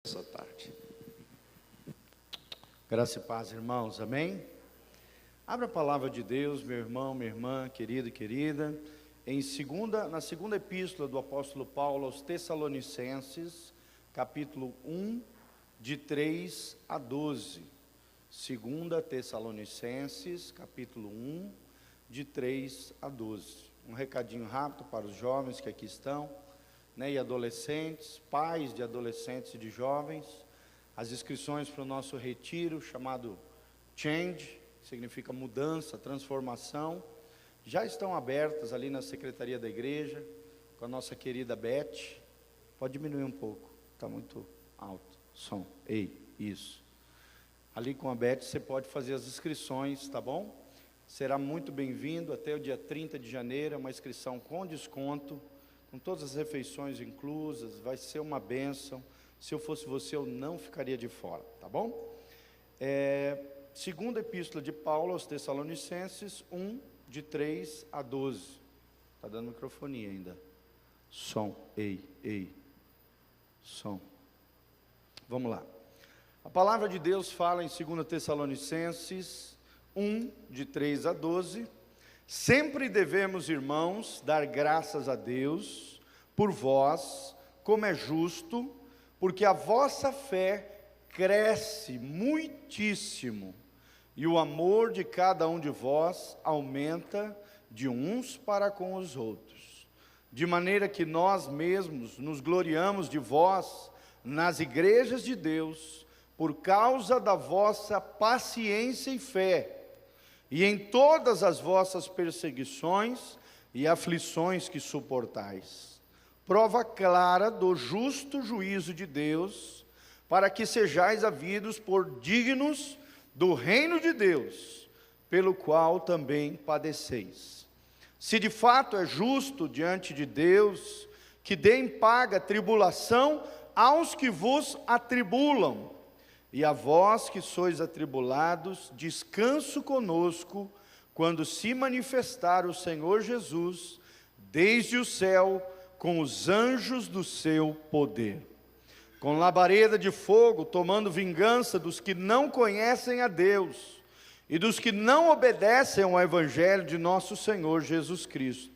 Essa tarde. Graça e paz, irmãos, amém? Abra a palavra de Deus, meu irmão, minha irmã, querido e querida, na segunda epístola do apóstolo Paulo aos Tessalonicenses, capítulo 1, de 3 a 12. Segunda Tessalonicenses, capítulo 1, de 3 a 12. Um recadinho rápido para os jovens que aqui estão, e adolescentes, pais de adolescentes e de jovens. As inscrições para o nosso retiro, chamado Change, significa mudança, transformação, já estão abertas ali na secretaria da igreja, com a nossa querida Beth. Pode diminuir um pouco, está muito alto, som, isso. Ali com a Beth você pode fazer as inscrições, tá bom? Será muito bem-vindo até o dia 30 de janeiro, uma inscrição com desconto, com todas as refeições inclusas, vai ser uma bênção. Se eu fosse você, eu não ficaria de fora, tá bom? Segunda epístola de Paulo aos Tessalonicenses, 1, de 3 a 12. Está dando microfonia ainda. Som, som. Vamos lá. A palavra de Deus fala em 2 Tessalonicenses 1, de 3 a 12. Sempre devemos, irmãos, dar graças a Deus por vós, como é justo, porque a vossa fé cresce muitíssimo, e o amor de cada um de vós aumenta de uns para com os outros, de maneira que nós mesmos nos gloriamos de vós nas igrejas de Deus, por causa da vossa paciência e fé, e em todas as vossas perseguições e aflições que suportais, prova clara do justo juízo de Deus, para que sejais havidos por dignos do reino de Deus, pelo qual também padeceis. Se de fato é justo diante de Deus, que dê em paga tribulação aos que vos atribulam, e a vós que sois atribulados, descanso conosco, quando se manifestar o Senhor Jesus, desde o céu, com os anjos do seu poder, com labareda de fogo, tomando vingança dos que não conhecem a Deus, e dos que não obedecem ao evangelho de nosso Senhor Jesus Cristo,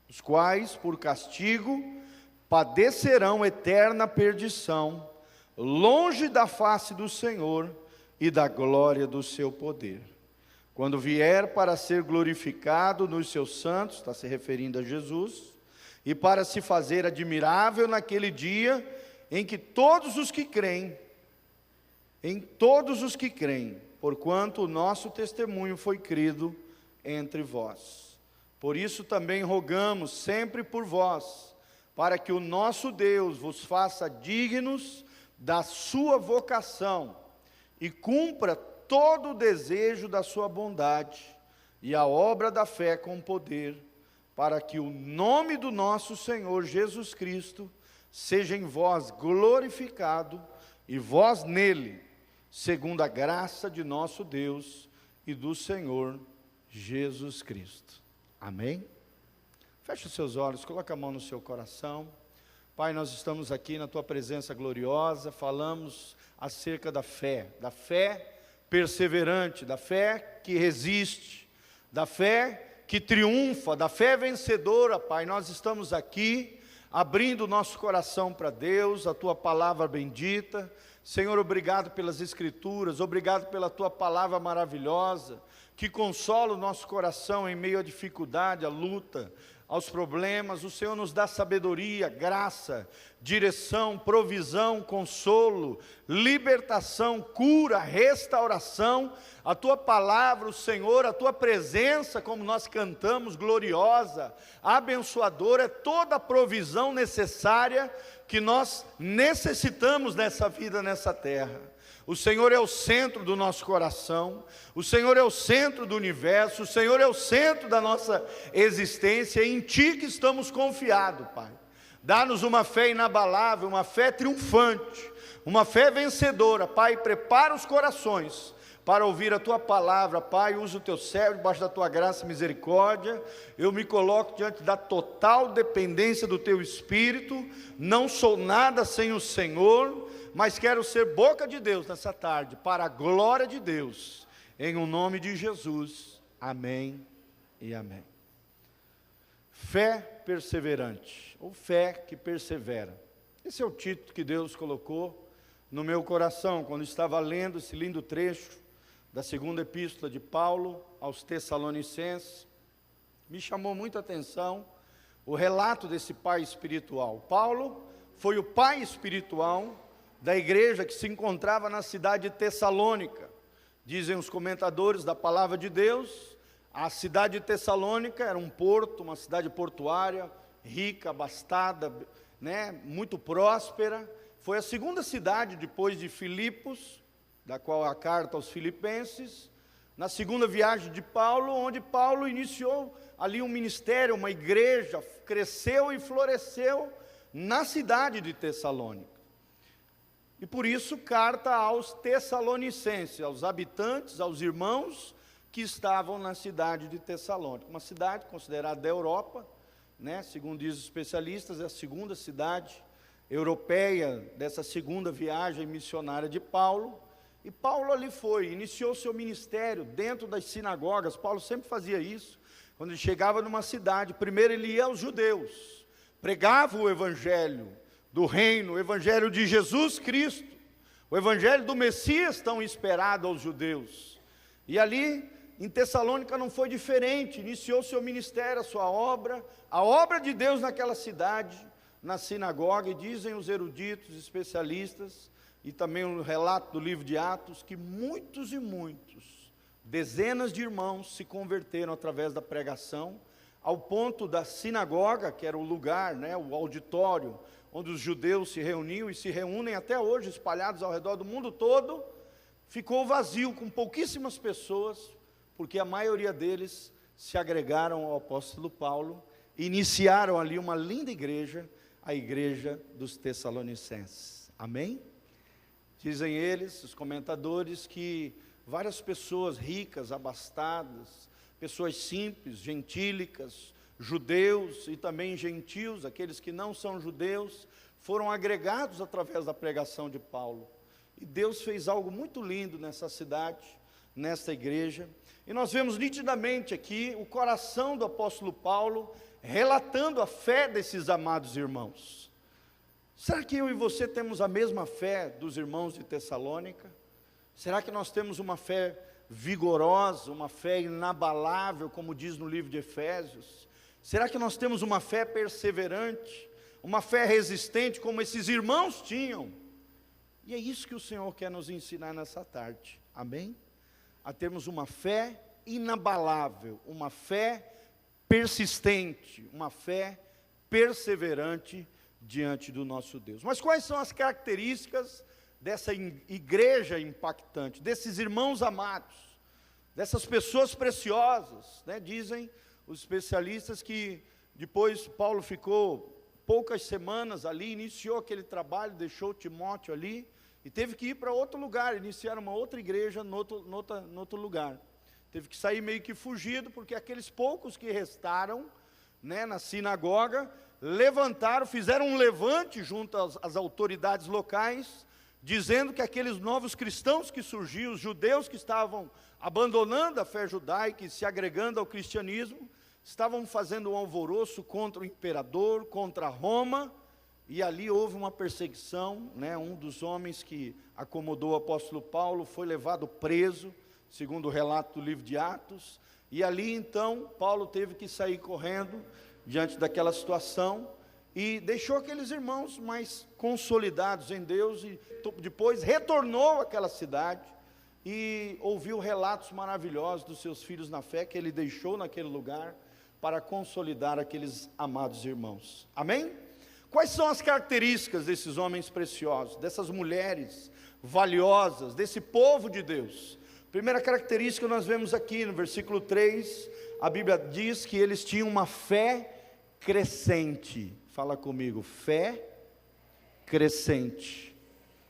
os quais, por castigo, padecerão eterna perdição, longe da face do Senhor e da glória do seu poder, quando vier para ser glorificado nos seus santos, está se referindo a Jesus, e para se fazer admirável naquele dia, em que todos os que creem, porquanto o nosso testemunho foi crido entre vós. Por isso também rogamos sempre por vós, para que o nosso Deus vos faça dignos da sua vocação, e cumpra todo o desejo da sua bondade, e a obra da fé com poder, para que o nome do nosso Senhor Jesus Cristo seja em vós glorificado, e vós nele, segundo a graça de nosso Deus e do Senhor Jesus Cristo. Amém? Feche os seus olhos, coloque a mão no seu coração. Pai, nós estamos aqui na Tua presença gloriosa, falamos acerca da fé perseverante, da fé que resiste, da fé que triunfa, da fé vencedora. Pai, nós estamos aqui, abrindo o nosso coração para Deus, a Tua palavra bendita. Senhor, obrigado pelas Escrituras, obrigado pela Tua palavra maravilhosa, que consola o nosso coração em meio à dificuldade, à luta, aos problemas. O Senhor nos dá sabedoria, graça, direção, provisão, consolo, libertação, cura, restauração. A Tua palavra, o Senhor, a Tua presença, como nós cantamos, gloriosa, abençoadora, é toda a provisão necessária que nós necessitamos nessa vida, nessa terra. O Senhor é o centro do nosso coração, o Senhor é o centro do universo, o Senhor é o centro da nossa existência, e em Ti que estamos confiados, Pai. Dá-nos uma fé inabalável, uma fé triunfante, uma fé vencedora. Pai, prepara os corações para ouvir a Tua palavra. Pai, usa o Teu servo debaixo da Tua graça e misericórdia. Eu me coloco diante da total dependência do Teu Espírito, não sou nada sem o Senhor. mas quero ser boca de Deus nessa tarde, para a glória de Deus, em o nome de Jesus, amém e amém. Fé perseverante, ou fé que persevera, esse é o título que Deus colocou no meu coração, quando estava lendo esse lindo trecho, da segunda epístola de Paulo aos Tessalonicenses. Me chamou muita atenção o relato desse pai espiritual. Paulo foi o pai espiritual da igreja que se encontrava na cidade de Tessalônica. Dizem os comentadores da palavra de Deus, a cidade de Tessalônica era um porto, uma cidade portuária, rica, abastada, muito próspera. Foi a segunda cidade depois de Filipos, da qual a carta aos Filipenses, na segunda viagem de Paulo, onde Paulo iniciou ali um ministério, uma igreja, cresceu e floresceu na cidade de Tessalônica. E por isso, carta aos Tessalonicenses, aos habitantes, aos irmãos que estavam na cidade de Tessalônica, uma cidade considerada da Europa, segundo dizem os especialistas, é a segunda cidade europeia dessa segunda viagem missionária de Paulo. E Paulo ali iniciou seu ministério dentro das sinagogas. Paulo sempre fazia isso. Quando ele chegava numa cidade, primeiro ele ia aos judeus, pregava o evangelho do reino, o evangelho de Jesus Cristo, o evangelho do Messias tão esperado aos judeus. E ali em Tessalônica não foi diferente, iniciou seu ministério, a sua obra, a obra de Deus naquela cidade, na sinagoga. E dizem os eruditos, especialistas, e também o relato do livro de Atos, que muitos e muitos, dezenas de irmãos se converteram através da pregação, ao ponto da sinagoga, que era o lugar, o auditório, onde os judeus se reuniam e se reúnem até hoje, espalhados ao redor do mundo todo, ficou vazio, com pouquíssimas pessoas, porque a maioria deles se agregaram ao apóstolo Paulo, e iniciaram ali uma linda igreja, a igreja dos Tessalonicenses. Amém? Dizem eles, os comentadores, que várias pessoas ricas, abastadas, pessoas simples, gentílicas, judeus e também gentios, aqueles que não são judeus, foram agregados através da pregação de Paulo. E Deus fez algo muito lindo nessa cidade, nessa igreja. E nós vemos nitidamente aqui o coração do apóstolo Paulo, relatando a fé desses amados irmãos. Será que eu e você temos a mesma fé dos irmãos de Tessalônica? Será que nós temos uma fé vigorosa, uma fé inabalável, como diz no livro de Efésios? Será que nós temos uma fé perseverante, uma fé resistente, como esses irmãos tinham? E é isso que o Senhor quer nos ensinar nessa tarde, amém? A termos uma fé inabalável, uma fé persistente, uma fé perseverante diante do nosso Deus. Mas quais são as características dessa igreja impactante, desses irmãos amados, dessas pessoas preciosas, Dizem os especialistas que depois Paulo ficou poucas semanas ali, iniciou aquele trabalho, deixou Timóteo ali, e teve que ir para outro lugar, iniciar uma outra igreja no outro lugar. Teve que sair meio que fugido, porque aqueles poucos que restaram, na sinagoga, levantaram, fizeram um levante junto às autoridades locais, dizendo que aqueles novos cristãos que surgiam, os judeus que estavam abandonando a fé judaica e se agregando ao cristianismo, estavam fazendo um alvoroço contra o imperador, contra Roma, e ali houve uma perseguição, um dos homens que acomodou o apóstolo Paulo foi levado preso, segundo o relato do livro de Atos, e ali então Paulo teve que sair correndo diante daquela situação, e deixou aqueles irmãos mais consolidados em Deus, e depois retornou àquela cidade, e ouviu relatos maravilhosos dos seus filhos na fé, que ele deixou naquele lugar, para consolidar aqueles amados irmãos, amém? Quais são as características desses homens preciosos, dessas mulheres valiosas, desse povo de Deus? Primeira característica nós vemos aqui no versículo 3, a Bíblia diz que eles tinham uma fé crescente. Fala comigo, fé crescente.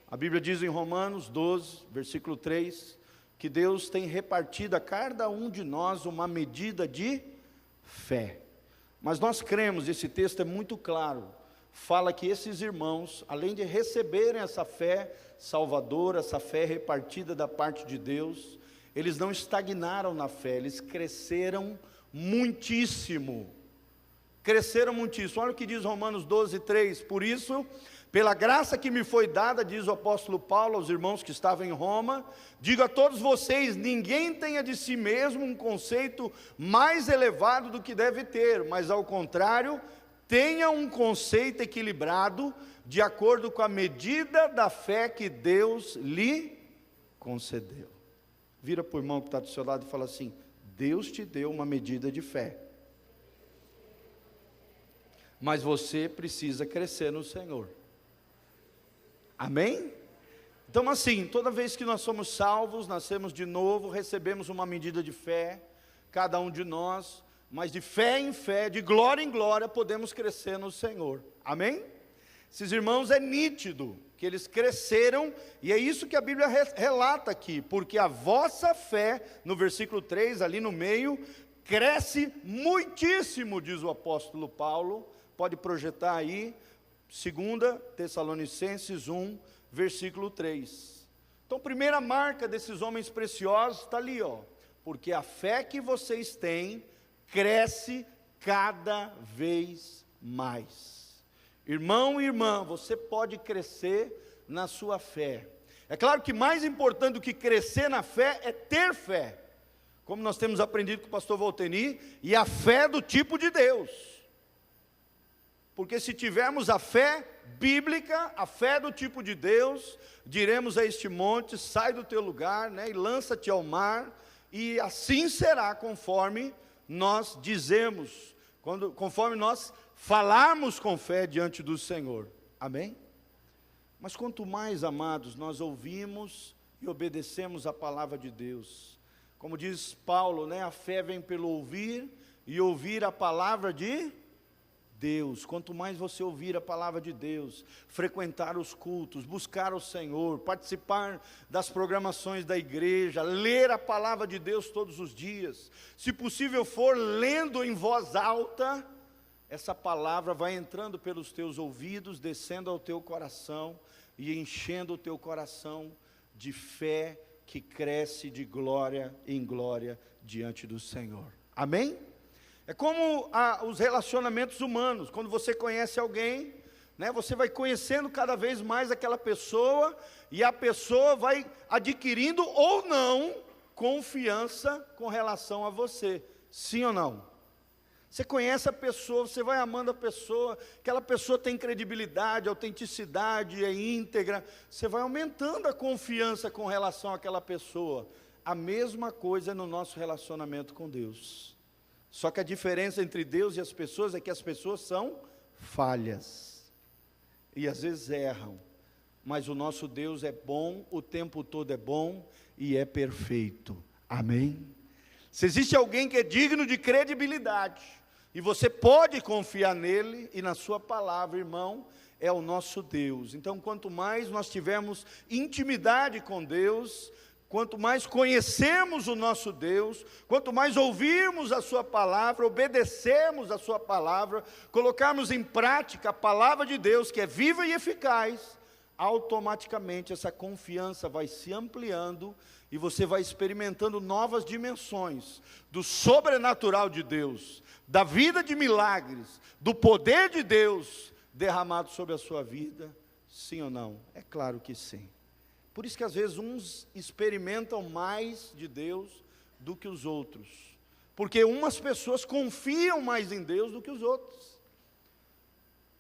A Bíblia diz em Romanos 12, versículo 3, que Deus tem repartido a cada um de nós uma medida de fé. Mas nós cremos, esse texto é muito claro, fala que esses irmãos, além de receberem essa fé salvadora, essa fé repartida da parte de Deus, eles não estagnaram na fé, eles cresceram muitíssimo. Cresceram muitíssimo. Olha o que diz Romanos 12:3. Por isso, pela graça que me foi dada, diz o apóstolo Paulo aos irmãos que estavam em Roma, digo a todos vocês: ninguém tenha de si mesmo um conceito mais elevado do que deve ter, mas ao contrário, tenha um conceito equilibrado, de acordo com a medida da fé que Deus lhe concedeu. Vira para o irmão que está do seu lado e fala assim: Deus te deu uma medida de fé, mas você precisa crescer no Senhor. Amém? Então assim, toda vez que nós somos salvos, nascemos de novo, recebemos uma medida de fé, cada um de nós, mas de fé em fé, de glória em glória, podemos crescer no Senhor. Amém? Esses irmãos, é nítido que eles cresceram, e é isso que a Bíblia relata aqui, porque a vossa fé, no versículo 3, ali no meio, cresce muitíssimo, diz o apóstolo Paulo. Pode projetar aí, 2 Tessalonicenses 1, versículo 3. Então, primeira marca desses homens preciosos está ali, ó, porque a fé que vocês têm cresce cada vez mais. Irmão e irmã, você pode crescer na sua fé. É claro que mais importante do que crescer na fé é ter fé, como nós temos aprendido com o pastor Volteni, e a fé do tipo de Deus. Porque se tivermos a fé bíblica, a fé do tipo de Deus, diremos a este monte: sai do teu lugar, né, e lança-te ao mar, e assim será conforme nós dizemos, conforme nós falarmos com fé diante do Senhor. Amém? Mas quanto mais, amados, nós ouvimos e obedecemos a palavra de Deus, como diz Paulo, né, a fé vem pelo ouvir, e ouvir a palavra de Deus. Quanto mais você ouvir a palavra de Deus, frequentar os cultos, buscar o Senhor, participar das programações da igreja, ler a palavra de Deus todos os dias, se possível for lendo em voz alta, essa palavra vai entrando pelos teus ouvidos, descendo ao teu coração e enchendo o teu coração de fé que cresce de glória em glória diante do Senhor. Amém? É como os relacionamentos humanos. Quando você conhece alguém, né, você vai conhecendo cada vez mais aquela pessoa, e a pessoa vai adquirindo ou não confiança com relação a você. Sim ou não? Você conhece a pessoa, você vai amando a pessoa, aquela pessoa tem credibilidade, autenticidade, é íntegra, você vai aumentando a confiança com relação àquela pessoa. A mesma coisa no nosso relacionamento com Deus. Só que a diferença entre Deus e as pessoas é que as pessoas são falhas, e às vezes erram, mas o nosso Deus é bom, o tempo todo é bom, e é perfeito. Amém? Se existe alguém que é digno de credibilidade, e você pode confiar nele e na sua palavra, irmão, é o nosso Deus. Então, quanto mais nós tivermos intimidade com Deus, quanto mais conhecemos o nosso Deus, quanto mais ouvirmos a sua palavra, obedecermos a sua palavra, colocarmos em prática a palavra de Deus, que é viva e eficaz, automaticamente essa confiança vai se ampliando, e você vai experimentando novas dimensões do sobrenatural de Deus, da vida de milagres, do poder de Deus derramado sobre a sua vida. Sim ou não? É claro que sim. Por isso que às vezes uns experimentam mais de Deus do que os outros, porque umas pessoas confiam mais em Deus do que os outros,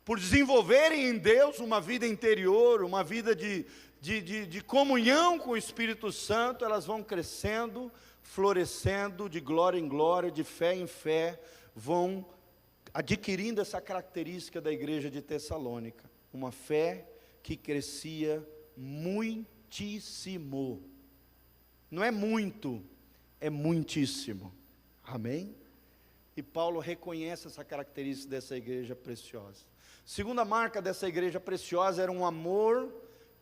por desenvolverem em Deus uma vida interior, uma vida de comunhão com o Espírito Santo, elas vão crescendo, florescendo de glória em glória, de fé em fé, vão adquirindo essa característica da igreja de Tessalônica, uma fé que crescia muitíssimo. Não é muito, é muitíssimo. Amém? E Paulo reconhece essa característica dessa igreja preciosa. Segunda marca dessa igreja preciosa era um amor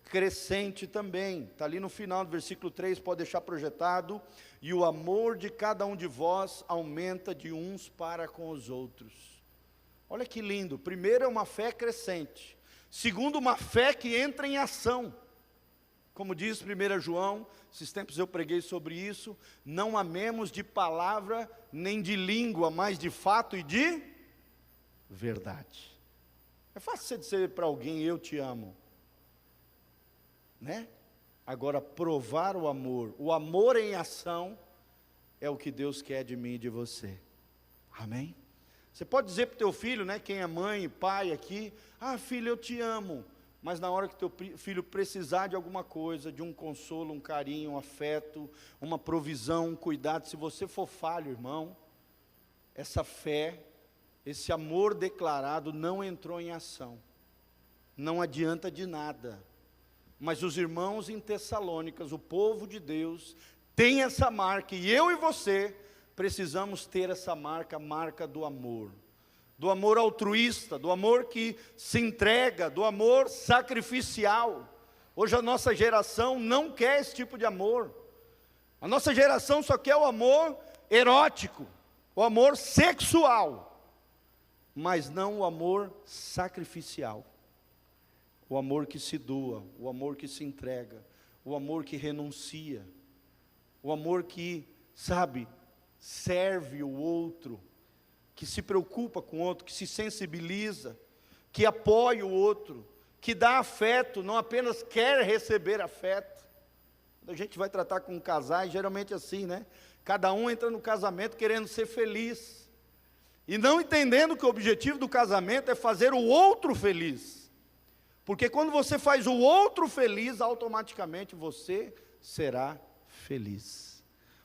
crescente também. Está ali no final do versículo 3, pode deixar projetado. E o amor de cada um de vós aumenta de uns para com os outros. Olha que lindo. Primeiro é uma fé crescente. Segundo, uma fé que entra em ação. Como diz 1 João, esses tempos eu preguei sobre isso, não amemos de palavra nem de língua, mas de fato e de verdade. É fácil você dizer para alguém, eu te amo, né? Agora, provar o amor em ação, é o que Deus quer de mim e de você. Amém? Você pode dizer para o teu filho, né, quem é mãe e pai aqui, filho, eu te amo. Mas na hora que teu filho precisar de alguma coisa, de um consolo, um carinho, um afeto, uma provisão, um cuidado, se você for falho, irmão, essa fé, esse amor declarado não entrou em ação. Não adianta de nada. Mas os irmãos em Tessalônicas, o povo de Deus, tem essa marca, e eu e você precisamos ter essa marca, a marca do amor altruísta, do amor que se entrega, do amor sacrificial. Hoje a nossa geração não quer esse tipo de amor. A nossa geração só quer o amor erótico, o amor sexual, mas não o amor sacrificial. O amor que se doa, o amor que se entrega, o amor que renuncia, o amor que, serve o outro, que se preocupa com o outro, que se sensibiliza, que apoia o outro, que dá afeto, não apenas quer receber afeto. Quando a gente vai tratar com casais, geralmente é assim, né? Cada um entra no casamento querendo ser feliz, e não entendendo que o objetivo do casamento é fazer o outro feliz, porque quando você faz o outro feliz, automaticamente você será feliz,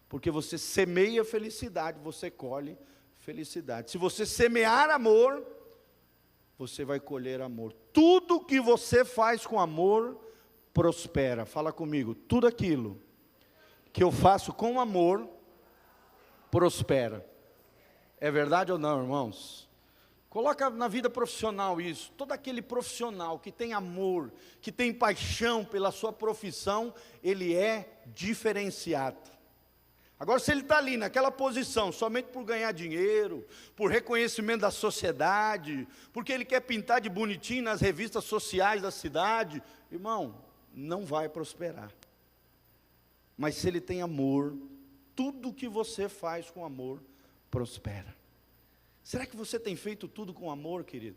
porque você semeia felicidade, você colhe felicidade. Se você semear amor, você vai colher amor. Tudo que você faz com amor, prospera. Fala comigo, tudo aquilo que eu faço com amor, prospera. É verdade ou não, irmãos? Coloca na vida profissional isso. Todo aquele profissional que tem amor, que tem paixão pela sua profissão, ele é diferenciado. Agora, se ele está ali naquela posição, somente por ganhar dinheiro, por reconhecimento da sociedade, porque ele quer pintar de bonitinho nas revistas sociais da cidade, irmão, não vai prosperar. Mas se ele tem amor, tudo que você faz com amor, prospera. Será que você tem feito tudo com amor, querido?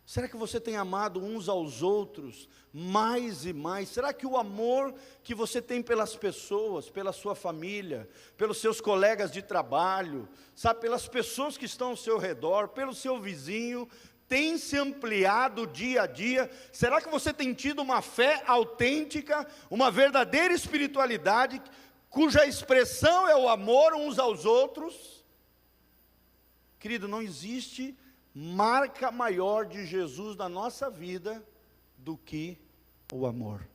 Será que você tem amado uns aos outros mais e mais? Será que o amor que você tem pelas pessoas, pela sua família, pelos seus colegas de trabalho, pelas pessoas que estão ao seu redor, pelo seu vizinho, tem se ampliado dia a dia? Será que você tem tido uma fé autêntica, uma verdadeira espiritualidade, cuja expressão é o amor uns aos outros? Querido, não existe marca maior de Jesus na nossa vida do que o amor.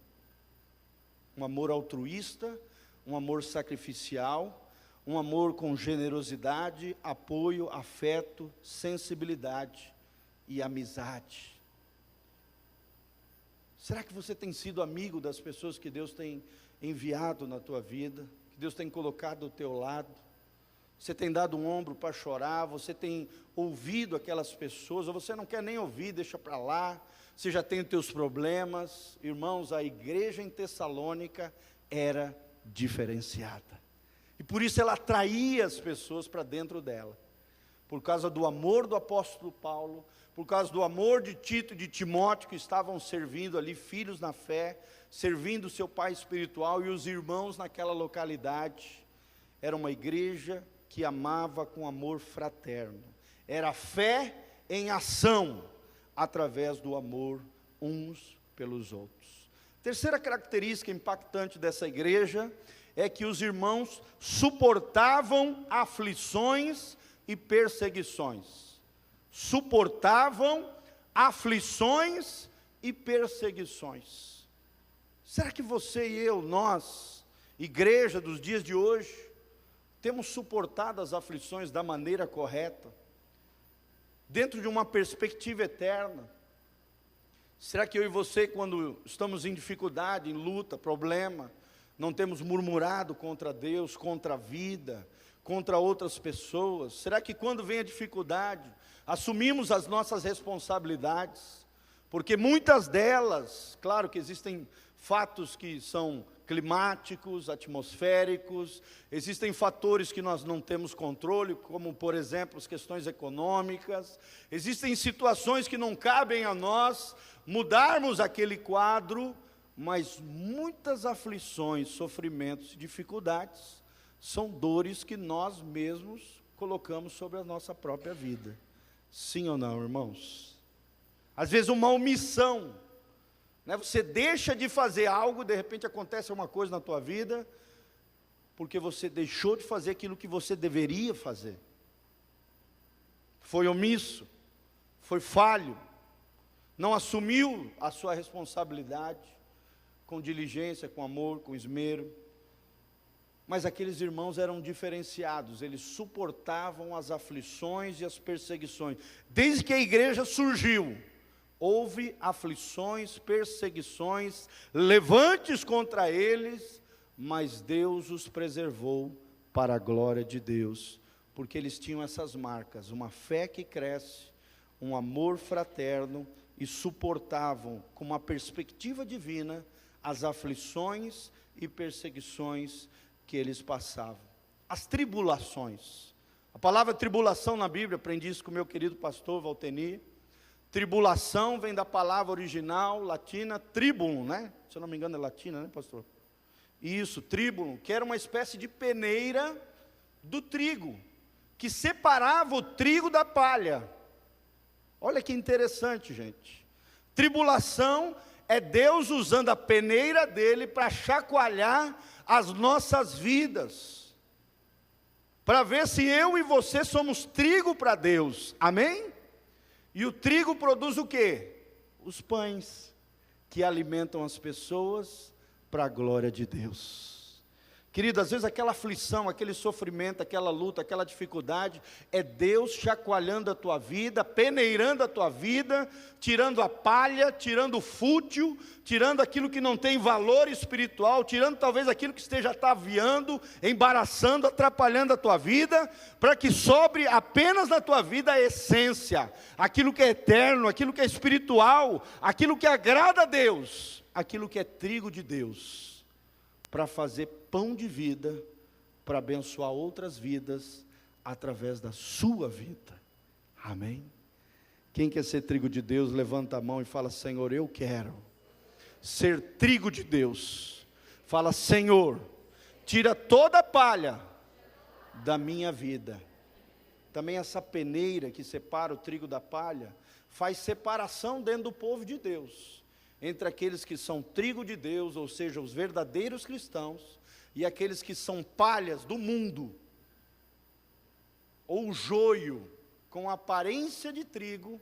Um amor altruísta, um amor sacrificial, um amor com generosidade, apoio, afeto, sensibilidade e amizade. Será que você tem sido amigo das pessoas que Deus tem enviado na tua vida, que Deus tem colocado ao teu lado? Você tem dado um ombro para chorar, você tem ouvido aquelas pessoas, ou você não quer nem ouvir, deixa para lá, você já tem os teus problemas. Irmãos, a igreja em Tessalônica era diferenciada, e por isso ela atraía as pessoas para dentro dela, por causa do amor do apóstolo Paulo, por causa do amor de Tito e de Timóteo, que estavam servindo ali, filhos na fé, servindo o seu pai espiritual, e os irmãos naquela localidade. Era uma igreja que amava com amor fraterno, era fé em ação, através do amor uns pelos outros. Terceira característica impactante dessa igreja, é que os irmãos suportavam aflições e perseguições. Suportavam aflições e perseguições. Será que você e eu, nós, igreja dos dias de hoje, temos suportado as aflições da maneira correta, dentro de uma perspectiva eterna? Será que eu e você, quando estamos em dificuldade, em luta, problema, não temos murmurado contra Deus, contra a vida, contra outras pessoas? Será que quando vem a dificuldade, assumimos as nossas responsabilidades, porque muitas delas, claro que existem fatos que são climáticos, atmosféricos, existem fatores que nós não temos controle, como por exemplo as questões econômicas, existem situações que não cabem a nós mudarmos aquele quadro, mas muitas aflições, sofrimentos e dificuldades são dores que nós mesmos colocamos sobre a nossa própria vida. Sim ou não, irmãos? Às vezes uma omissão, né? Você deixa de fazer algo, de repente acontece uma coisa na tua vida, porque você deixou de fazer aquilo que você deveria fazer. Foi omisso, foi falho, não assumiu a sua responsabilidade, com diligência, com amor, com esmero. Mas aqueles irmãos eram diferenciados, eles suportavam as aflições e as perseguições. Desde que a igreja surgiu, houve aflições, perseguições, levantes contra eles, mas Deus os preservou para a glória de Deus, porque eles tinham essas marcas, uma fé que cresce, um amor fraterno, e suportavam com uma perspectiva divina as aflições e perseguições que eles passavam. As tribulações. A palavra tribulação na Bíblia, aprendi isso com o meu querido pastor Valteni. Tribulação vem da palavra original latina tribulum, né? Se eu não me engano é latina, né, pastor? Isso, tribulum, que era uma espécie de peneira do trigo, que separava o trigo da palha. Olha que interessante, gente. Tribulação é Deus usando a peneira dele para chacoalhar as nossas vidas, para ver se eu e você somos trigo para Deus, amém? E o trigo produz o quê? Os pães, que alimentam as pessoas para a glória de Deus. Querido, às vezes aquela aflição, aquele sofrimento, aquela luta, aquela dificuldade, é Deus chacoalhando a tua vida, peneirando a tua vida, tirando a palha, tirando o fútil, tirando aquilo que não tem valor espiritual, tirando talvez aquilo que esteja ataviando, embaraçando, atrapalhando a tua vida, para que sobre apenas na tua vida a essência, aquilo que é eterno, aquilo que é espiritual, aquilo que agrada a Deus, aquilo que é trigo de Deus, para fazer pão de vida, para abençoar outras vidas, através da sua vida, amém? Quem quer ser trigo de Deus, levanta a mão e fala: Senhor, eu quero ser trigo de Deus. Fala: Senhor, tira toda a palha da minha vida. Também essa peneira que separa o trigo da palha, faz separação dentro do povo de Deus, entre aqueles que são trigo de Deus, ou seja, os verdadeiros cristãos, e aqueles que são palhas do mundo, ou joio, com aparência de trigo,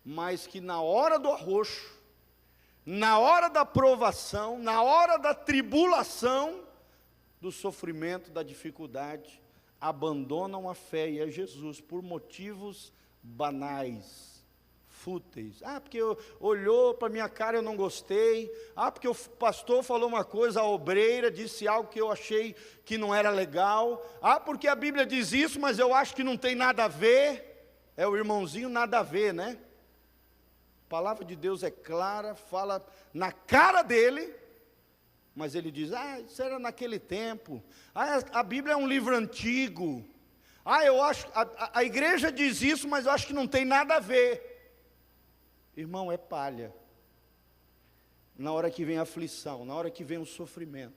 mas que na hora do arroxo, na hora da provação, na hora da tribulação, do sofrimento, da dificuldade, abandonam a fé e a Jesus, por motivos banais, fúteis. Porque olhou para minha cara, eu não gostei. Porque o pastor falou uma coisa, a obreira disse algo que eu achei que não era legal. Porque a Bíblia diz isso, mas eu acho que não tem nada a ver. É o irmãozinho nada a ver, né? A palavra de Deus é clara, fala na cara dele, mas ele diz: isso era naquele tempo. A Bíblia é um livro antigo. Eu acho, a igreja diz isso, mas eu acho que não tem nada a ver. Irmão, é palha. Na hora que vem a aflição, na hora que vem o sofrimento,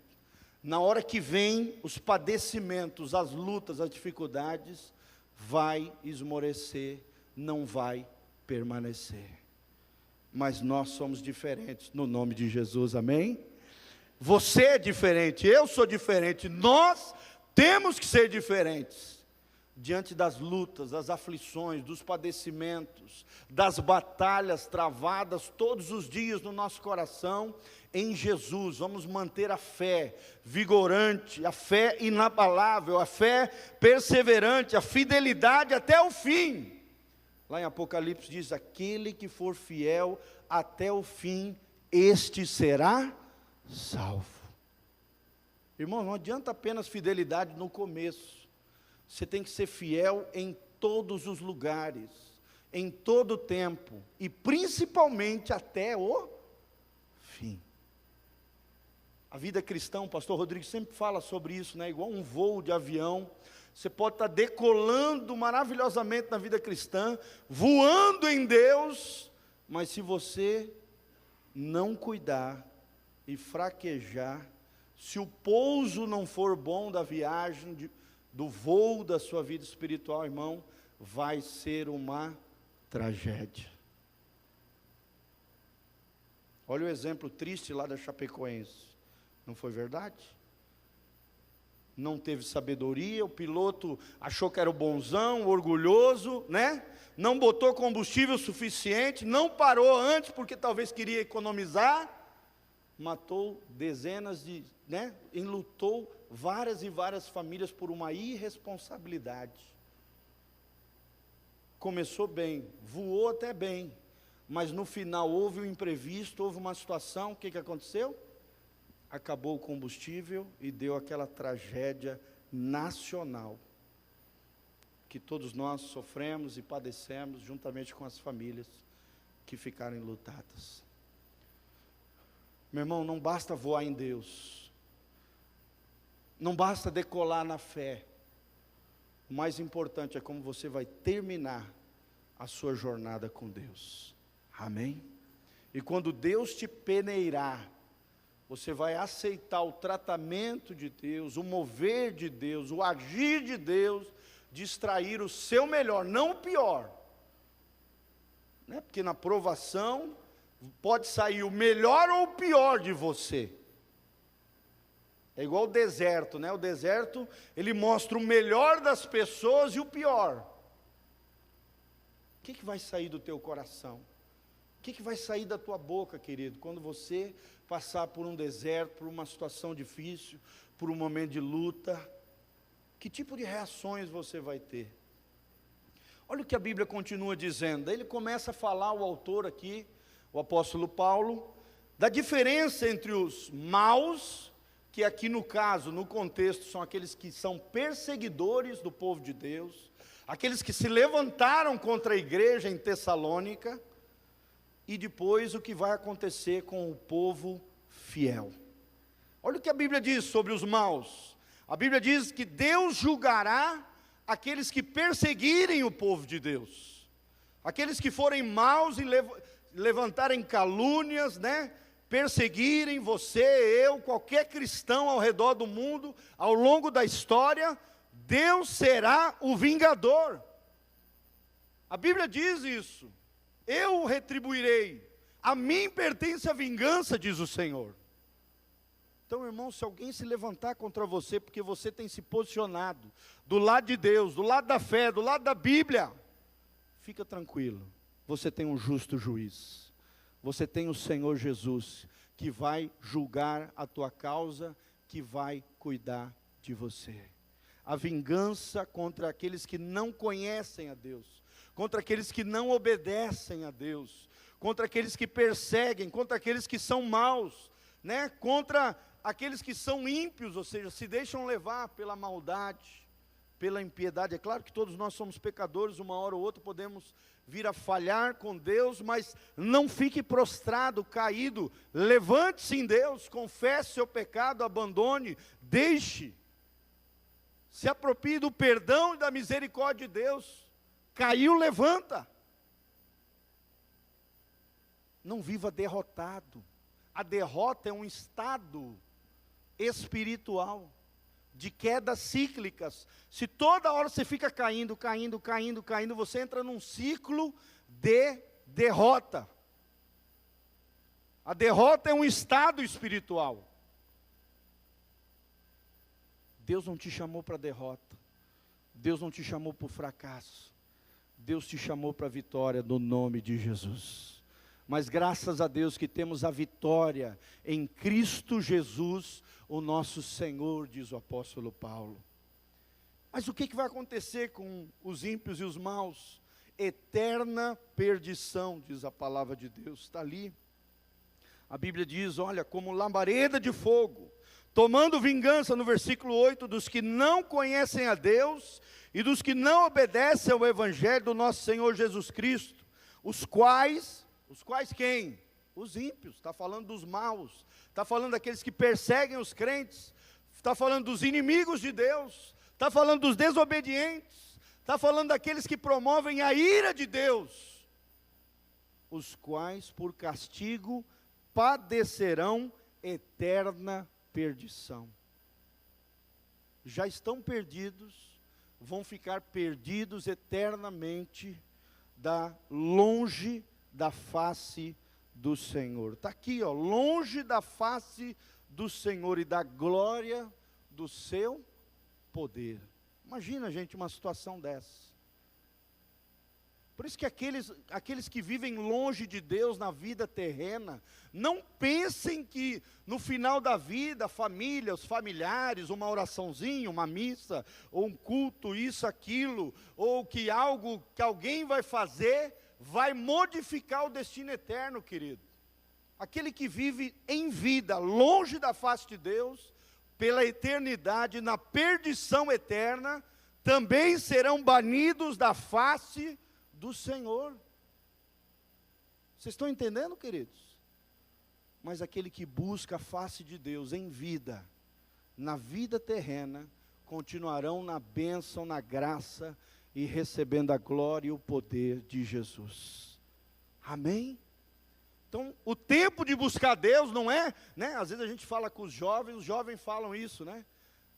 na hora que vem os padecimentos, as lutas, as dificuldades, vai esmorecer, não vai permanecer. Mas nós somos diferentes, no nome de Jesus, amém? Você é diferente, eu sou diferente, nós temos que ser diferentes. Diante das lutas, das aflições, dos padecimentos, das batalhas travadas todos os dias no nosso coração, em Jesus, vamos manter a fé vigorante, a fé inabalável, a fé perseverante, a fidelidade até o fim. Lá em Apocalipse diz: aquele que for fiel até o fim, este será salvo. Irmão, não adianta apenas fidelidade no começo. Você tem que ser fiel em todos os lugares, em todo tempo, e principalmente até o fim. A vida cristã, o pastor Rodrigo sempre fala sobre isso, né? Igual um voo de avião. Você pode estar decolando maravilhosamente na vida cristã, voando em Deus, mas se você não cuidar e fraquejar, se o pouso não for bom da viagem, do voo da sua vida espiritual, irmão, vai ser uma tragédia. Olha o exemplo triste lá da Chapecoense, não foi verdade? Não teve sabedoria, o piloto achou que era o bonzão, orgulhoso, né? Não botou combustível suficiente, não parou antes porque talvez queria economizar, matou dezenas de, né? Enlutou várias e várias famílias por uma irresponsabilidade. Começou bem, voou até bem, mas no final houve um imprevisto, houve uma situação, o que aconteceu? Acabou o combustível e deu aquela tragédia nacional, que todos nós sofremos e padecemos, juntamente com as famílias que ficaram enlutadas. Meu irmão, não basta voar em Deus, não basta decolar na fé, o mais importante é como você vai terminar a sua jornada com Deus, amém? E quando Deus te peneirar, você vai aceitar o tratamento de Deus, o mover de Deus, o agir de Deus, de extrair o seu melhor, não o pior, né? Porque na provação pode sair o melhor ou o pior de você. É igual o deserto, né? O deserto, ele mostra o melhor das pessoas e o pior. O que vai sair do teu coração? O que vai sair da tua boca, querido, quando você passar por um deserto, por uma situação difícil, por um momento de luta? Que tipo de reações você vai ter? Olha o que a Bíblia continua dizendo. Daí ele começa a falar, o autor aqui, o apóstolo Paulo, da diferença entre os maus, que aqui no caso, no contexto, são aqueles que são perseguidores do povo de Deus, aqueles que se levantaram contra a igreja em Tessalônica, e depois o que vai acontecer com o povo fiel. Olha o que a Bíblia diz sobre os maus. A Bíblia diz que Deus julgará aqueles que perseguirem o povo de Deus, aqueles que forem maus e levantarem calúnias, né? Perseguirem você, eu, qualquer cristão ao redor do mundo, ao longo da história, Deus será o vingador. A Bíblia diz isso. Eu o retribuirei, a mim pertence a vingança, diz o Senhor. Então, irmão, se alguém se levantar contra você, porque você tem se posicionado do lado de Deus, do lado da fé, do lado da Bíblia, fica tranquilo, você tem um justo juiz, você tem o Senhor Jesus, que vai julgar a tua causa, que vai cuidar de você. A vingança contra aqueles que não conhecem a Deus, contra aqueles que não obedecem a Deus, contra aqueles que perseguem, contra aqueles que são maus, né? Contra aqueles que são ímpios, ou seja, se deixam levar pela maldade, pela impiedade. É claro que todos nós somos pecadores, uma hora ou outra podemos vir a falhar com Deus, mas não fique prostrado, caído, levante-se em Deus, confesse seu pecado, abandone, deixe, se aproprie do perdão e da misericórdia de Deus. Caiu, levanta. Não viva derrotado. A derrota é um estado espiritual, de quedas cíclicas. Se toda hora você fica caindo, você entra num ciclo de derrota. A derrota é um estado espiritual. Deus não te chamou para derrota. Deus não te chamou para o fracasso. Deus te chamou para a vitória no nome de Jesus. Mas graças a Deus que temos a vitória em Cristo Jesus, o nosso Senhor, diz o apóstolo Paulo. Mas o que vai acontecer com os ímpios e os maus? Eterna perdição, diz a palavra de Deus, está ali. A Bíblia diz, olha, como labareda de fogo, tomando vingança, no versículo 8, dos que não conhecem a Deus e dos que não obedecem ao Evangelho do nosso Senhor Jesus Cristo, os quais quem? Os ímpios, está falando dos maus, está falando daqueles que perseguem os crentes, está falando dos inimigos de Deus, está falando dos desobedientes, está falando daqueles que promovem a ira de Deus, os quais por castigo padecerão eterna perdição. Já estão perdidos, vão ficar perdidos eternamente, longe da face do Senhor. Está aqui, longe da face do Senhor e da glória do seu poder. Imagina, gente, uma situação dessa. Por isso que aqueles que vivem longe de Deus na vida terrena, não pensem que no final da vida, a família, os familiares, uma oraçãozinha, uma missa, ou um culto, isso, aquilo, ou que algo que alguém vai fazer, vai modificar o destino eterno, querido. Aquele que vive em vida, longe da face de Deus, pela eternidade, na perdição eterna, também serão banidos da face do Senhor. Vocês estão entendendo, queridos? Mas aquele que busca a face de Deus em vida, na vida terrena, continuarão na bênção, na graça e recebendo a glória e o poder de Jesus. Amém? Então, o tempo de buscar Deus não é, né? Às vezes a gente fala com os jovens falam isso, né?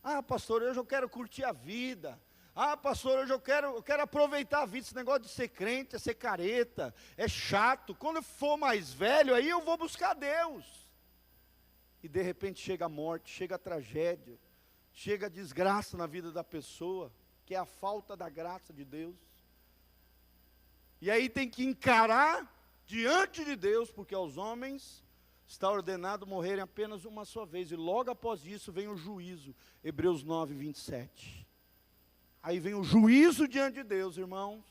Ah, pastor, hoje eu quero curtir a vida. Ah, pastor, hoje eu quero aproveitar a vida. Esse negócio de ser crente, é ser careta, é chato. Quando eu for mais velho, aí eu vou buscar Deus. E de repente chega a morte, chega a tragédia, chega a desgraça na vida da pessoa, que é a falta da graça de Deus. E aí tem que encarar diante de Deus, porque aos homens está ordenado morrerem apenas uma só vez, e logo após isso vem o juízo, Hebreus 9, 27. Aí vem o juízo diante de Deus, irmãos,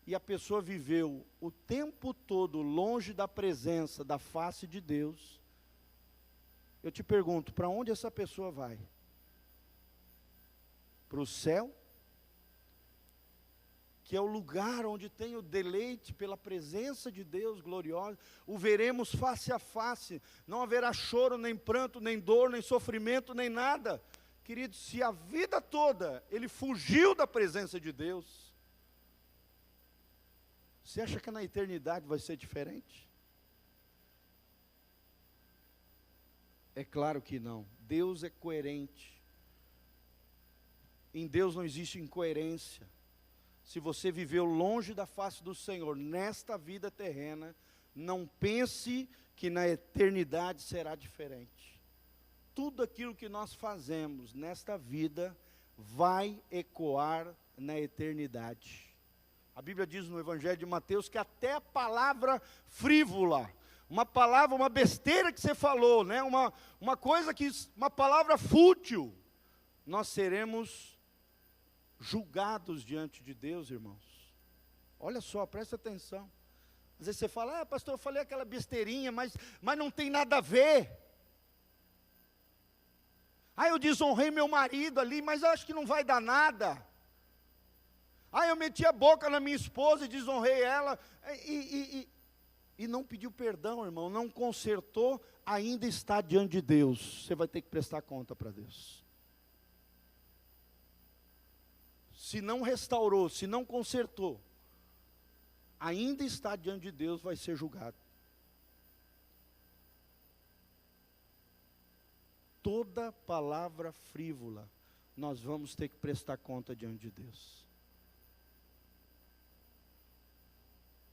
e a pessoa viveu o tempo todo longe da presença, da face de Deus. Eu te pergunto, para onde essa pessoa vai? Para o céu? Que é o lugar onde tem o deleite pela presença de Deus gloriosa, o veremos face a face, não haverá choro, nem pranto, nem dor, nem sofrimento, nem nada. Querido, se a vida toda ele fugiu da presença de Deus, você acha que na eternidade vai ser diferente? É claro que não. Deus é coerente. Em Deus não existe incoerência. Se você viveu longe da face do Senhor nesta vida terrena, não pense que na eternidade será diferente. Tudo aquilo que nós fazemos nesta vida vai ecoar na eternidade. A Bíblia diz no Evangelho de Mateus que até a palavra frívola, uma palavra, uma besteira que você falou, né? uma palavra fútil, nós seremos julgados diante de Deus, irmãos. Olha só, presta atenção. Às vezes você fala, pastor, eu falei aquela besteirinha, mas não tem nada a ver. Eu desonrei meu marido ali, mas eu acho que não vai dar nada. Eu meti a boca na minha esposa e desonrei ela, e não pediu perdão, irmão, não consertou, ainda está diante de Deus. Você vai ter que prestar conta para Deus. Se não restaurou, se não consertou, ainda está diante de Deus, vai ser julgado. Toda palavra frívola, nós vamos ter que prestar conta diante de Deus.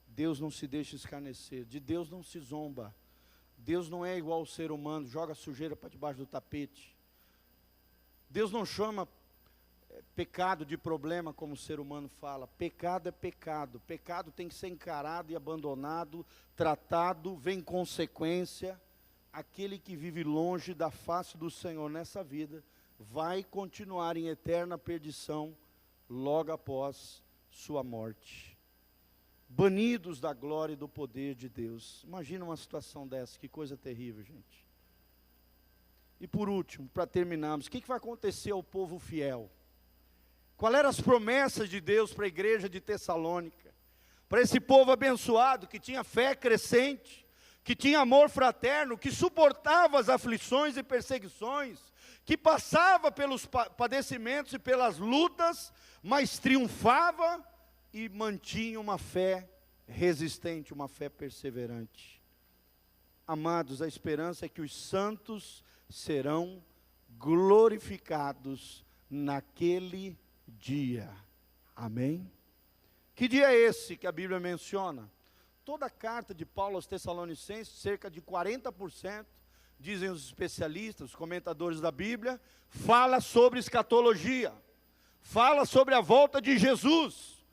Deus não se deixa escarnecer, de Deus não se zomba. Deus não é igual ao ser humano, joga sujeira para debaixo do tapete. Deus não chama pecado de problema, como o ser humano fala. Pecado é pecado. Pecado tem que ser encarado e abandonado, tratado, vem consequência. Aquele que vive longe da face do Senhor nessa vida, vai continuar em eterna perdição, logo após sua morte. Banidos da glória e do poder de Deus. Imagina uma situação dessa, que coisa terrível, gente. E por último, para terminarmos, o que vai acontecer ao povo fiel? Quais eram as promessas de Deus para a igreja de Tessalônica? Para esse povo abençoado, que tinha fé crescente, que tinha amor fraterno, que suportava as aflições e perseguições, que passava pelos padecimentos e pelas lutas, mas triunfava e mantinha uma fé resistente, uma fé perseverante. Amados, a esperança é que os santos serão glorificados naquele dia. Amém? Que dia é esse que a Bíblia menciona? Toda a carta de Paulo aos Tessalonicenses, cerca de 40%, dizem os especialistas, os comentadores da Bíblia, fala sobre escatologia, fala sobre a volta de Jesus.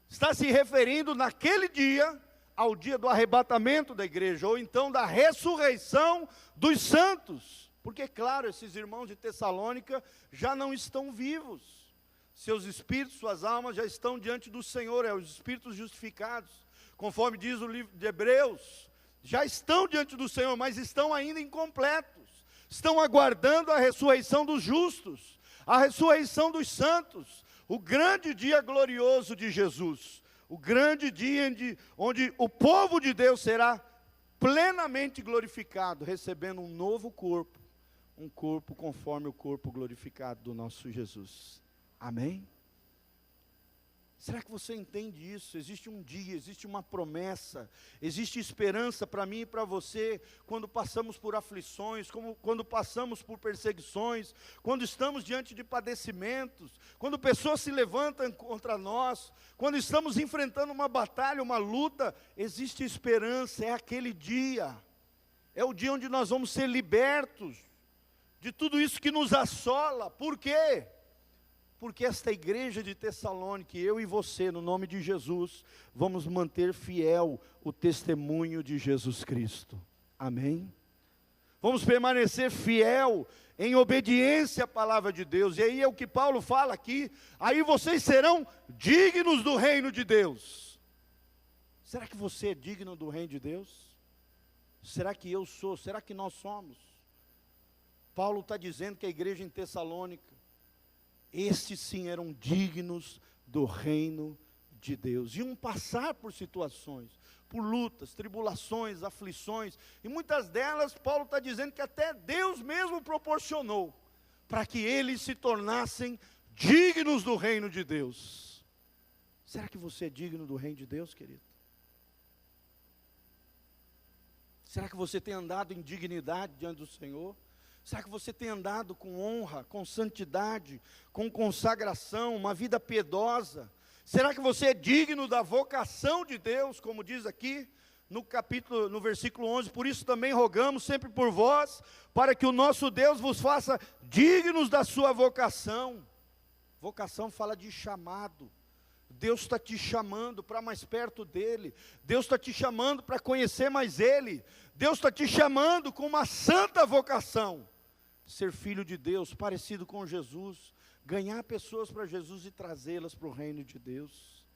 Está se referindo naquele dia ao dia do arrebatamento da igreja, ou então da ressurreição dos santos. Porque, claro, esses irmãos de Tessalônica já não estão vivos. Seus espíritos, suas almas já estão diante do Senhor, os espíritos justificados. Conforme diz o livro de Hebreus, já estão diante do Senhor, mas estão ainda incompletos. Estão aguardando a ressurreição dos justos, a ressurreição dos santos, o grande dia glorioso de Jesus, o grande dia onde o povo de Deus será plenamente glorificado, recebendo um novo corpo, um corpo conforme o corpo glorificado do nosso Jesus. Amém? Será que você entende isso? Existe um dia, existe uma promessa, existe esperança para mim e para você, quando passamos por aflições, quando passamos por perseguições, quando estamos diante de padecimentos, quando pessoas se levantam contra nós, quando estamos enfrentando uma batalha, uma luta, existe esperança, é aquele dia, é o dia onde nós vamos ser libertos de tudo isso que nos assola. Por quê? Porque esta igreja de Tessalônica, eu e você, no nome de Jesus, vamos manter fiel o testemunho de Jesus Cristo. Amém? Vamos permanecer fiel em obediência à palavra de Deus. E aí é o que Paulo fala aqui. Aí vocês serão dignos do reino de Deus. Será que você é digno do reino de Deus? Será que eu sou? Será que nós somos? Paulo está dizendo que a igreja em Tessalônica, estes sim eram dignos do reino de Deus, iam passar por situações, por lutas, tribulações, aflições, e muitas delas Paulo está dizendo que até Deus mesmo proporcionou, para que eles se tornassem dignos do reino de Deus. Será que você é digno do reino de Deus, querido? Será que você tem andado em dignidade diante do Senhor? Será que você tem andado com honra, com santidade, com consagração, uma vida piedosa? Será que você é digno da vocação de Deus, como diz aqui no versículo 11, por isso também rogamos sempre por vós, para que o nosso Deus vos faça dignos da sua vocação. Vocação fala de chamado. Deus está te chamando para mais perto dEle. Deus está te chamando para conhecer mais Ele. Deus está te chamando com uma santa vocação. Ser filho de Deus, parecido com Jesus. Ganhar pessoas para Jesus e trazê-las para o reino de Deus.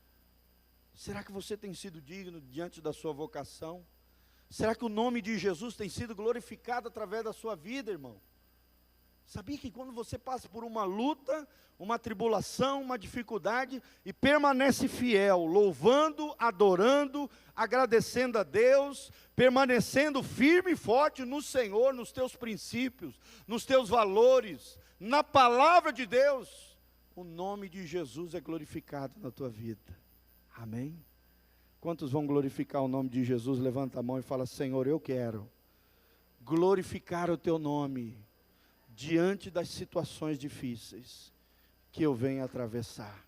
Será que você tem sido digno diante da sua vocação? Será que o nome de Jesus tem sido glorificado através da sua vida, irmão? Sabia que quando você passa por uma luta, uma tribulação, uma dificuldade, e permanece fiel, louvando, adorando, agradecendo a Deus, permanecendo firme e forte no Senhor, nos teus princípios, nos teus valores, na palavra de Deus, o nome de Jesus é glorificado na tua vida. Amém? Quantos vão glorificar o nome de Jesus? Levanta a mão e fala: Senhor, eu quero glorificar o teu nome diante das situações difíceis que eu venho atravessar.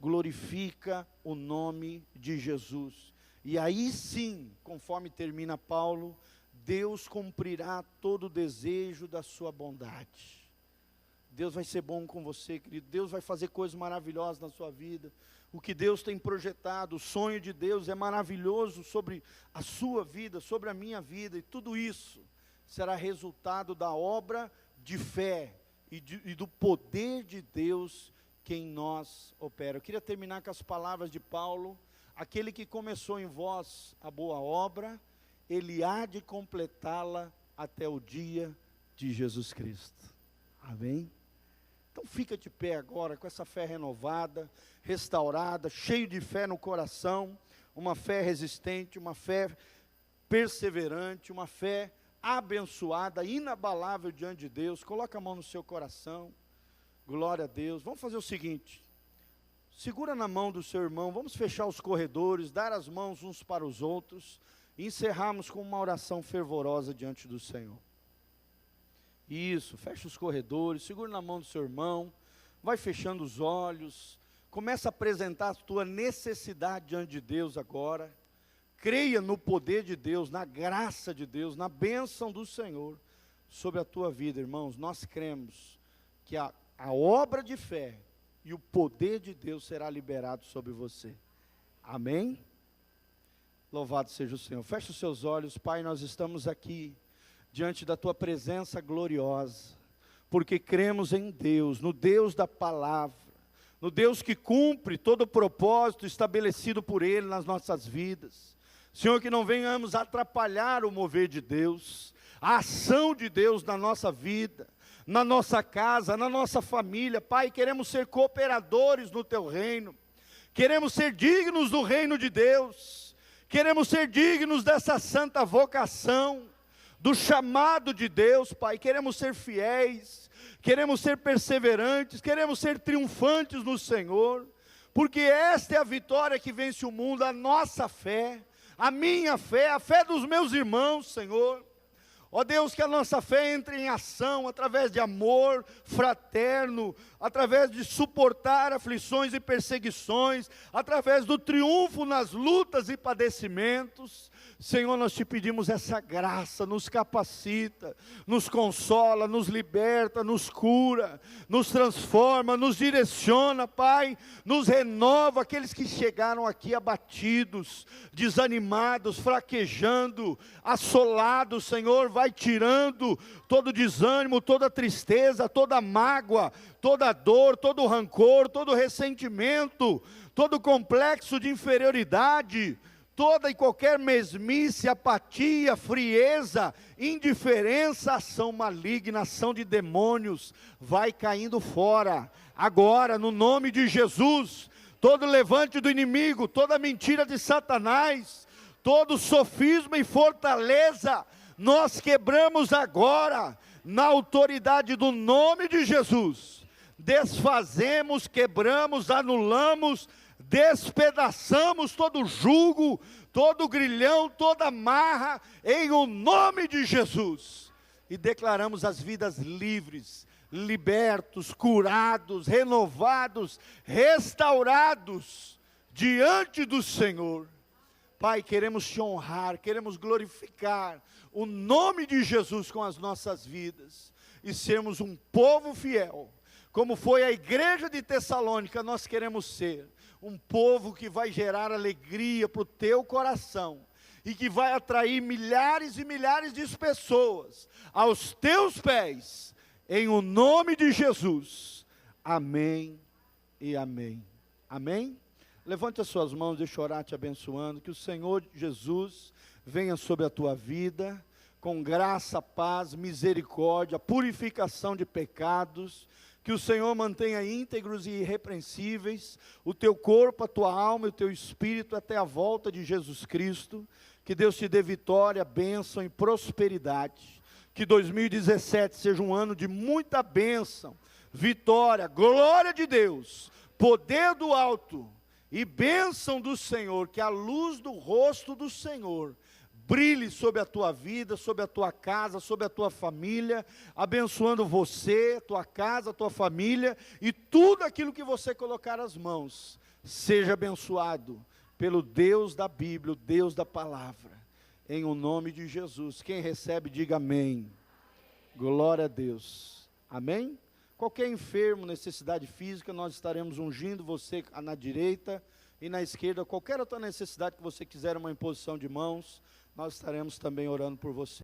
Glorifica o nome de Jesus. E aí sim, conforme termina Paulo, Deus cumprirá todo o desejo da sua bondade. Deus vai ser bom com você, querido. Deus vai fazer coisas maravilhosas na sua vida. O que Deus tem projetado, o sonho de Deus é maravilhoso sobre a sua vida, sobre a minha vida. E tudo isso será resultado da obra de fé e do poder de Deus que em nós opera. Eu queria terminar com as palavras de Paulo: aquele que começou em vós a boa obra, ele há de completá-la até o dia de Jesus Cristo. Amém? Então fica de pé agora com essa fé renovada, restaurada, cheio de fé no coração, uma fé resistente, uma fé perseverante, uma fé abençoada, inabalável diante de Deus. Coloca a mão no seu coração, glória a Deus. Vamos fazer o seguinte, segura na mão do seu irmão, vamos fechar os corredores, dar as mãos uns para os outros, e encerrarmos com uma oração fervorosa diante do Senhor. Isso, fecha os corredores, segura na mão do seu irmão, vai fechando os olhos, começa a apresentar a tua necessidade diante de Deus agora. Creia no poder de Deus, na graça de Deus, na bênção do Senhor sobre a tua vida, irmãos. Nós cremos que a obra de fé e o poder de Deus será liberado sobre você. Amém? Louvado seja o Senhor. Feche os seus olhos, Pai, nós estamos aqui diante da tua presença gloriosa, porque cremos em Deus, no Deus da palavra, no Deus que cumpre todo o propósito estabelecido por Ele nas nossas vidas. Senhor, que não venhamos atrapalhar o mover de Deus, a ação de Deus na nossa vida, na nossa casa, na nossa família. Pai, queremos ser cooperadores no teu reino, queremos ser dignos do reino de Deus, queremos ser dignos dessa santa vocação, do chamado de Deus, Pai. Queremos ser fiéis, queremos ser perseverantes, queremos ser triunfantes no Senhor, porque esta é a vitória que vence o mundo, a nossa fé, a minha fé, a fé dos meus irmãos, Senhor. Ó Deus, que a nossa fé entre em ação, através de amor fraterno, através de suportar aflições e perseguições, através do triunfo nas lutas e padecimentos. Senhor, nós te pedimos essa graça, nos capacita, nos consola, nos liberta, nos cura, nos transforma, nos direciona, Pai, nos renova. Aqueles que chegaram aqui abatidos, desanimados, fraquejando, assolados, Senhor, vai tirando todo desânimo, toda tristeza, toda mágoa, toda dor, todo rancor, todo ressentimento, todo complexo de inferioridade, toda e qualquer mesmice, apatia, frieza, indiferença, ação maligna, ação de demônios, vai caindo fora, agora, no nome de Jesus. Todo levante do inimigo, toda mentira de Satanás, todo sofisma e fortaleza, nós quebramos agora, na autoridade do nome de Jesus, desfazemos, quebramos, anulamos, despedaçamos todo jugo, todo grilhão, toda amarra, em o nome de Jesus, e declaramos as vidas livres, libertos, curados, renovados, restaurados, diante do Senhor. Pai, queremos te honrar, queremos glorificar o nome de Jesus com as nossas vidas, e sermos um povo fiel, como foi a igreja de Tessalônica. Nós queremos ser um povo que vai gerar alegria para o teu coração, e que vai atrair milhares e milhares de pessoas aos teus pés, em o nome de Jesus. Amém e amém. Amém? Levante as suas mãos, deixa eu orar te abençoando, que o Senhor Jesus venha sobre a tua vida, com graça, paz, misericórdia, purificação de pecados, que o Senhor mantenha íntegros e irrepreensíveis o teu corpo, a tua alma e o teu espírito até a volta de Jesus Cristo. Que Deus te dê vitória, bênção e prosperidade. Que 2017 seja um ano de muita bênção, vitória, glória de Deus, poder do alto e bênção do Senhor. Que a luz do rosto do Senhor brilhe sobre a tua vida, sobre a tua casa, sobre a tua família, abençoando você, tua casa, tua família, e tudo aquilo que você colocar as mãos, seja abençoado pelo Deus da Bíblia, o Deus da palavra, em o nome de Jesus. Quem recebe, diga amém. Glória a Deus. Amém? Qualquer enfermo, necessidade física, nós estaremos ungindo você na direita e na esquerda. Qualquer outra necessidade que você quiser, uma imposição de mãos, nós estaremos também orando por você.